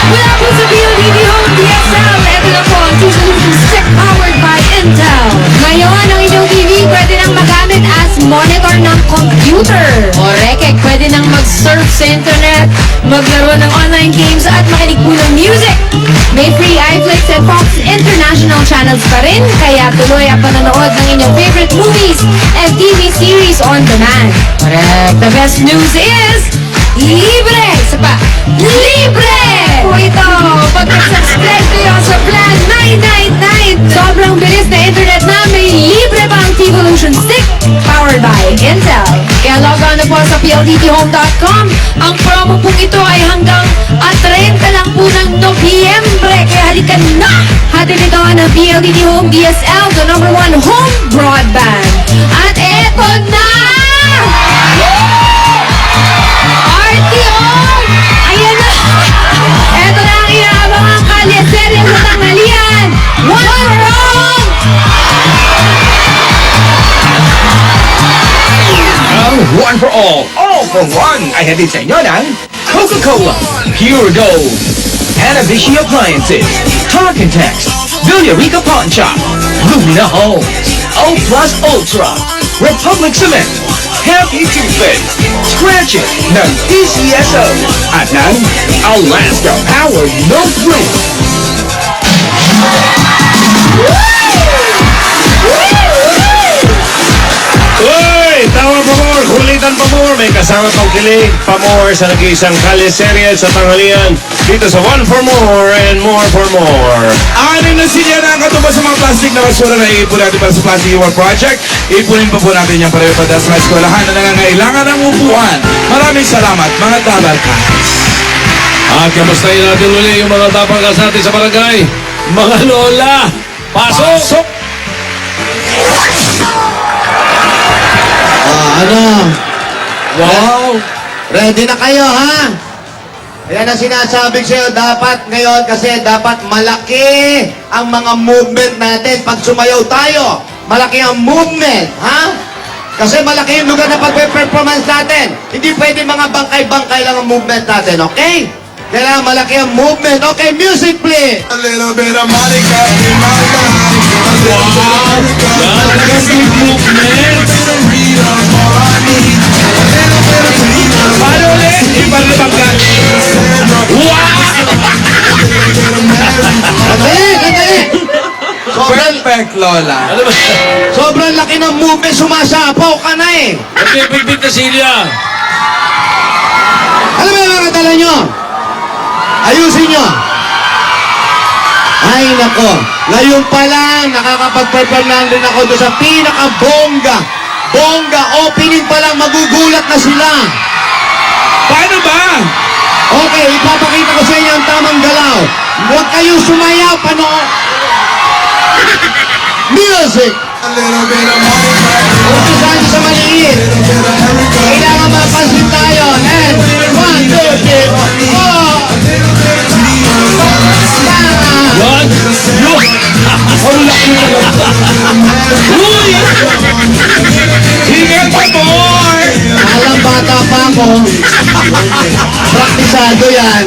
Mula po sa PLDT Home DSL, ito na po ang T-Solution Stick powered by Intel. Ngayon, ang inyong TV pwede nang magamit as monitor ng computer. O reke, pwede nang mag-surf sa internet, maglaro ng online games at makinig po ng music. May free iFlix and Fox International channels pa rin, kaya tuloy ang panonood ng inyong favorite movies and TV series on demand. Correct. The best news is libre! Isa pa, libre! Po ito, pag nag-subscribe kayo sa plan 999, sobrang bilis na internet na may libre pang T-Evolution Stick powered by Intel. Kaya log on na po sa pldthome.com. Ang promo po ito ay hanggang 30 lang po ng Nobyembre. Kaya halika na! Hatid ito ng PLDT Home DSL, the #1 home broadband. At eto na! RTO! Ayan na! Eto na ang inaabangang kalye-serye sa tanghalian! One for all! Ang one for all for one ay hatid sa inyo ng Coca-Cola, Pure Gold, Hanabishi Appliances, Talk and Text, Villarica Pawn Shop, Lumina Homes, O Plus Ultra, Republic Cement, Happy Toothpaste, Scratch It ng PCSO, at ng Alaska Power No Drink. Uy! Tawag pa more, kulitan pa more. May kasama pang kilig pa more sa nag-iisang kalye-serye sa tanghalian dito sa One for More and More for More. Anim na silya na ang katubos sa mga plastic na basura na iipon natin para sa Plastic Humor Project. Ipunin pa po natin yung pareho para sa mga eskwelahan na nangangailangan ng upuan. Maraming salamat, mga tabarkas. At kamustahin natin uli yung mga tapangkas natin sa barangay. Mga lola, pasok! Ano? Wow! Ready na kayo, ha? Yan ang sinasabi ko sa'yo, dapat ngayon kasi dapat malaki ang mga movement natin. Pag sumayaw tayo, malaki ang movement, ha? Kasi malaki yung lugar na pag-performance natin. Hindi pwede mga bangkay-bangkay lang ang movement natin, okay? Kailangan malaki ang movement. Okay, music please! A little bit of Monica in my life. Wow! Talagang movement! Paano ulit? Ipalabagkat. Wow! Sandali, sandali! Perfect, Lola. Ano ba? Sobrang laki ng movement, sumasapaw ka na eh! Nagpipigbit na Silya. Ano ba yung mga dala nyo? Ayusin nyo! Ay, nako. Ngayon pa lang, nakakapag-perform lang din ako doon sa pinaka-bongga. Bongga, opening pa lang, magugulat na sila. Paano ba? Okay, ipapakita ko sa inyo ang tamang galaw. Huwag kayong sumayaw, panood. Music! A little bit of Monica. Umpisahan nyo sa maliit. Kailangan mapansin tayo. And 1, 2, 3, 4. Yan! Yun! Ang laki na! Uy! Hingan pa more! Alam, bata pa ako. Praktisado yan.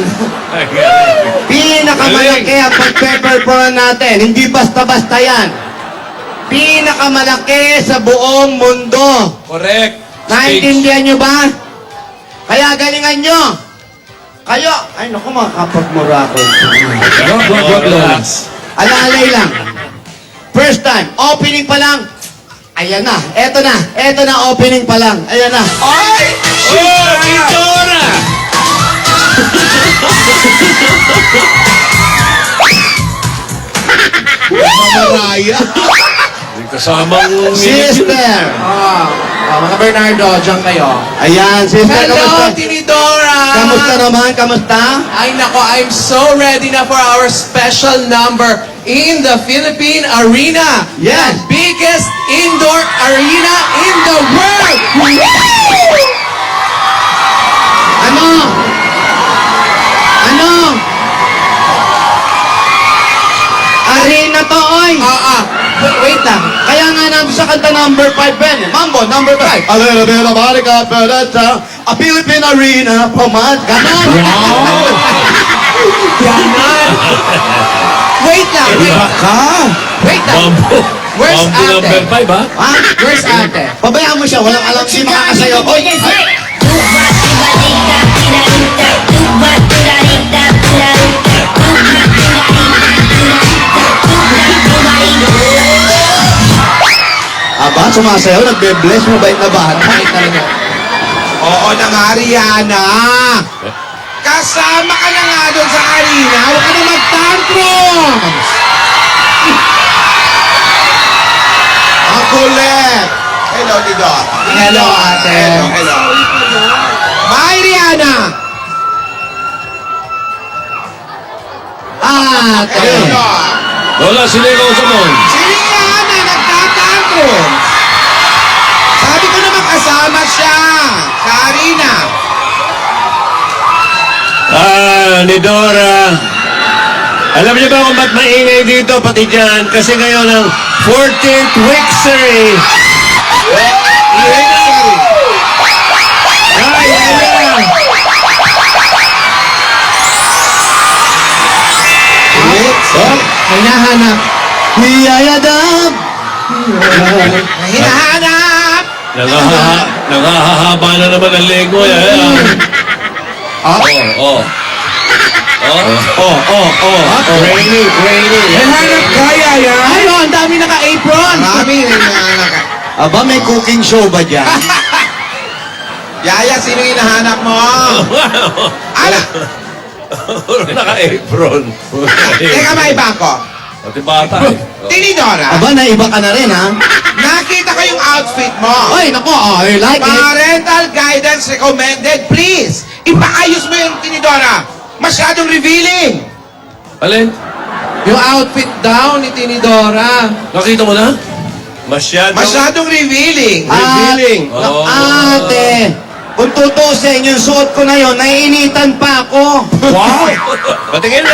Pinakamalaki ang pag-perform natin. Hindi basta-basta yan. Pinakamalaki sa buong mundo. Correct. Naintindihan nyo ba? Kaya galingan nyo. Kayo, ay naku, makakapagmura ako. Alalay lang. First time, opening pa lang. Ayan na, eto na, opening pa lang. Ayan na. Ay! Oh! Tidora! Mamaraya. Kasamang Sister. Mga Bernardo, dyan kayo. Ayan, sister, Hello, kamusta? Tinidora! Kamusta naman? Kamusta? Ay nako, I'm so ready na for our special number in the Philippine Arena. Yes. The biggest indoor arena in the world! Ano? Ano? Arena to, oy! Wait lang. Kaya nga nandun sa kanta number 5 Ben. Mambo, number 5. A little bit of Monica Peretta. A Philippine Arena, pamad, ganon. Ganon. Wait lang. Wait lang. Where's Bambu ate? number 5, ha? Ha? Where's ate? Pabayaan mo siya, walang alam si makakasayaw. Oy, aba, sumasayaw, nagbe-bless, mabait na bata. Wait talaga. Oo na nga, Rihanna. Kasama ka na nga doon sa arena. Huwag ka na mag-tantrums. Ang kulit. Hello, Tidor. Hello, ate. Hello. Bye, Rihanna. Ate. Hello. Lola, sino yung kausap mo? Si Rihanna, nagtatantrums. Sabi ko na kasama siya sa arena. Ni Dora. Alam niyo ba kung ba't maingay dito, pati dyan? Kasi ngayon ang 14th Wixery. May nahanap. Hiyayadab! Hinahanap. Nakahahaba na naman ang leg mo. Rainy. Hanap kaya yan. Ay, oh, ang dami naka-apron. Marami na hinahanap. Aba, may cooking show ba dyan? Yaya, sino yung hinahanap mo? Ala, Naka-apron. teka may iba ko. Pati bata. Tinidora, Aba, naiba ka na rin, ha? nakita ko yung outfit mo. Ay, nako, I like it. Parental guidance recommended, please. Ipaayos mo yung Tinidora. Masyadong revealing. Alin? Yung outfit daw ni Tinidora. Nakita mo na? Masyadong revealing. Revealing. Oh. Ate, kung tutusin yung suot ko na yon, naiinitan pa ako. Wow! Patingin na.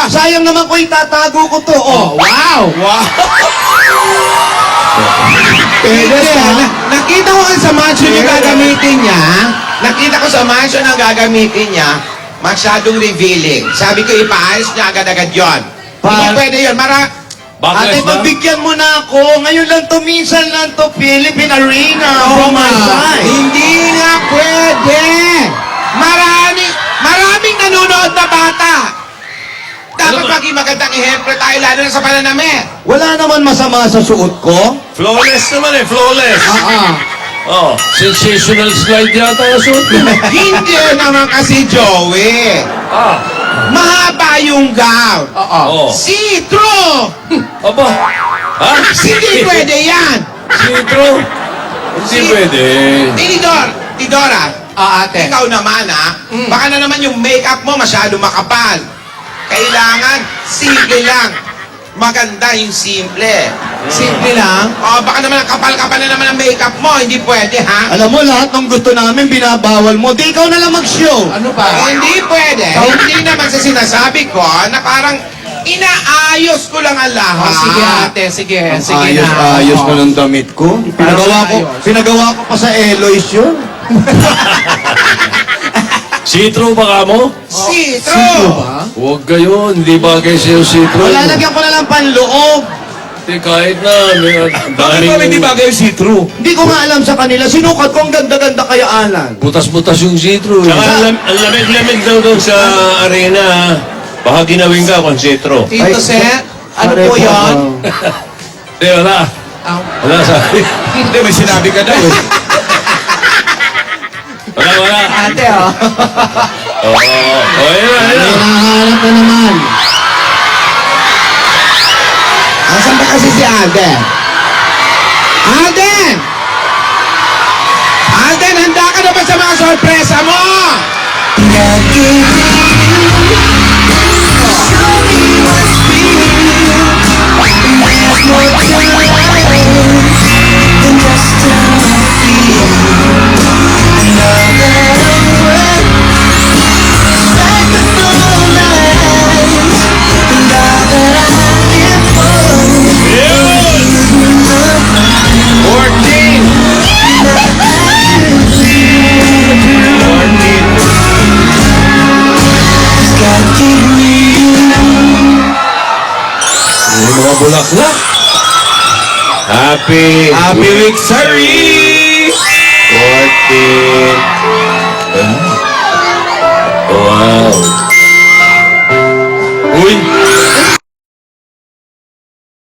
Sayang naman ko itatago ko to. Oh. Wow! Pwede nakita ko sa mansion yung gagamitin niya. Nakita ko sa mansion ang gagamitin niya. Masyadong revealing. Sabi ko, ipaayos niya agad-agad yun. Hindi pwede yun. Ate, Backlash ba? pagbigyan mo na ako. Ngayon lang to, minsan lang to, Philippine Arena. From my side. Hindi nga pwede. Maraming nanonood na bata. Dapat maging magandang ehemplo tayo, lalo na sa pananamit. Wala naman masama sa suot ko. Flawless naman flawless. Oh, sensational slide yata ang suot mo. Hindi naman kasi, Joey. Mahaba yung gown. Oh. See-through! Aba. Ha? Hindi pwede yan! Sitro? Hindi pwede. Tidora, Ate. ikaw naman baka na naman yung makeup mo masyado makapal. Kailangan simple lang. Maganda yung simple. Simple lang. Baka naman ang kapal-kapal na naman ang makeup mo. Hindi pwede, ha? Alam mo, lahat ng gusto namin, binabawal mo. Di ikaw na lang mag-show. Ano pa? Hindi pwede. Hindi naman sa sinasabi ko na parang inaayos ko lang ang lahat. Sige, ate. Sige na. Ayos ko ng damit ko. Pinagawa ko pa sa Eloise yun. Sitro baka mo? See-through! Huwag kayo, hindi bagay sa'yo sitro. Lalagyan ko na lang panloob. Kahit na, may Bakit ba hindi bagay yung see-through? Hindi ko nga alam sa kanila. Sinukat ko ang ganda-ganda kaya Alan. butas-butas yung sitro. Tsaka Ang lamig-lamig daw doon sa arena. Baka ginawin ka kung sitro. Tito Set, ano po yun? Hindi, wala. Wala sabi. Hindi, may sinabi ka daw eh. Wala. Ate, oh. Ayun na. Hinahanap na naman. Asan ba kasi si Alden? Alden! Alden, handa ka na ba sa mga sorpresa mo? bulaklak. Happy Happy Victory! 14. Wow.